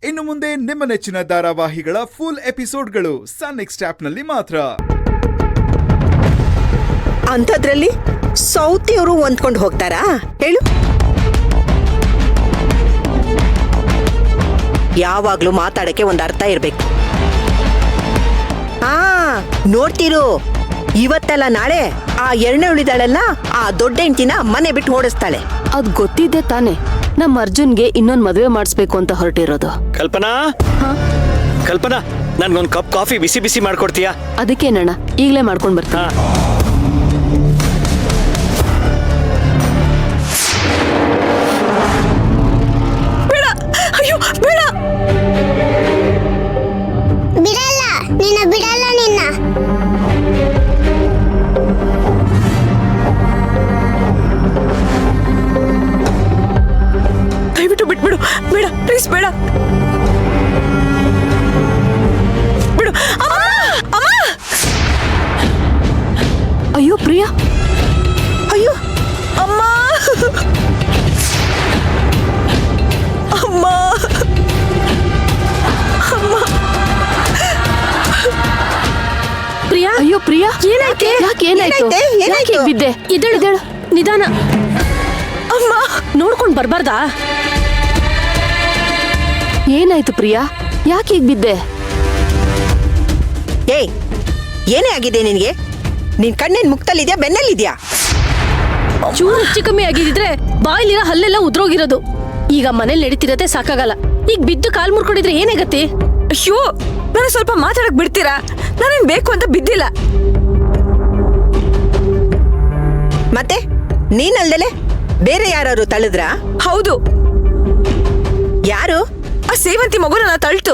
ಇನ್ನು ಮುಂದೆ ನಿಮ್ಮ ನೆಚ್ಚಿನ ಧಾರಾವಾಹಿಗಳ ಫುಲ್ ಎಪಿಸೋಡ್ಗಳು ಸನ್ ನೆಕ್ಸ್ಟ್ ಆಪ್ನಲ್ಲಿ ಮಾತ್ರ. ಅಂಥದ್ರಲ್ಲಿ ಸೌತಿಯವರು ಹೊಂದ್ಕೊಂಡು ಹೋಗ್ತಾರಾ ಹೇಳು? ಯಾವಾಗ್ಲೂ ಮಾತಾಡಕ್ಕೆ ಒಂದು ಅರ್ಥ ಇರ್ಬೇಕು. ನೋಡ್ತಿರು, ಇವತ್ತೆಲ್ಲ ನಾಳೆ ಆ ಎರಡನೇ ಉಳಿದಾಳೆಲ್ಲ ಆ ದೊಡ್ಡ ಹೆಂಡತಿನ ಮನೆ ಬಿಟ್ಟು ಓಡಿಸ್ತಾಳೆ. ಅದ್ ಗೊತ್ತಿದ್ದೆ ತಾನೆ ನಮ್ಮ ಅರ್ಜುನ್ಗೆ ಇನ್ನೊಂದ್ ಮದ್ವೆ ಮಾಡಿಸ್ಬೇಕು ಅಂತ ಹೊರಟಿರೋದು. ಕಲ್ಪನಾ, ಕಲ್ಪನಾ, ನನ್ಗೊಂದ್ ಕಪ್ ಕಾಫಿ ಬಿಸಿ ಬಿಸಿ ಮಾಡ್ಕೊಡ್ತೀಯಾ? ಅದಕ್ಕೇನಣ್ಣ, ಈಗ್ಲೇ ಮಾಡ್ಕೊಂಡ್ ಬರ್ತೀನಿ. ಬೇಡ, ಅಯ್ಯೋ ಬೇಡ, ಬಿಡಲ್ಲ ನಿನ್ನ, ಬಿಡಲ್ಲ ನಿನ್ನ. ದಯವಿಟ್ಟು ಬಿಟ್ಬಿಡು, ಬೇಡ ಪ್ಲೀಸ್, ಬೇಡ ಬಿಡು. ಅಮ್ಮ, ಅಯ್ಯೋ ಪ್ರಿಯಾ, ಅಯ್ಯೋ ಅಮ್ಮ, ಅಮ್ಮ, ಅಮ್ಮ. ಪ್ರಿಯಾ, ಅಯ್ಯೋ ಪ್ರಿಯಾ, ಏನಾಯ್ತೆ? ಏನಾಯ್ತು? ಏನಾಯ್ತು? ಬಿದ್ದೆ. ಇದೇಳು ನಿಧಾನ, ಅಮ್ಮ ನೋಡ್ಕೊಂಡ್ ಬರ್ಬಾರ್ದಾ? ಏನಾಯ್ತು ಪ್ರಿಯಾ, ಯಾಕೆ ಈಗ ಬಿದ್ದೆ? ಏಯ್, ಏನೇ ಆಗಿದೆ ನಿನ್ಗೆ? ನಿನ್ ಕಣ್ಣೇನ್ ಮುಕ್ತಲ್ಲಿದ್ಯಾ, ಬೆನ್ನಲ್ಲಿದ್ಯಾ? ಚೂರು ಹೆಚ್ಚು ಕಮ್ಮಿ ಆಗಿದ್ರೆ ಬಾಯಿಲಿರೋ ಹಲ್ಲೆಲ್ಲ ಉದ್ರೋಗಿರೋದು. ಈಗ ಮನೇಲಿ ನಡೀತಿರತ್ತೆ ಸಾಕಾಗಲ್ಲ. ಈಗ ಬಿದ್ದು ಕಾಲ್ ಮುರ್ಕೊಂಡಿದ್ರೆ ಏನೇ ಗತಿ? ಅಯ್ಯೋ, ನಾನು ಸ್ವಲ್ಪ ಮಾತಾಡಕ್ ಬಿಡ್ತೀರಾ? ನಾನೇನ್ ಬೇಕು ಅಂತ ಬಿದ್ದಿಲ್ಲ. ಮತ್ತೆ ನೀನಲ್ದಲೆ ಬೇರೆ ಯಾರು ತಳ್ಳಿದ್ರಾ? ಹೌದು. ಯಾರು? ಆ ಸೇವಂತಿ ಮಗು ನನ್ನ ತಳ್ತು.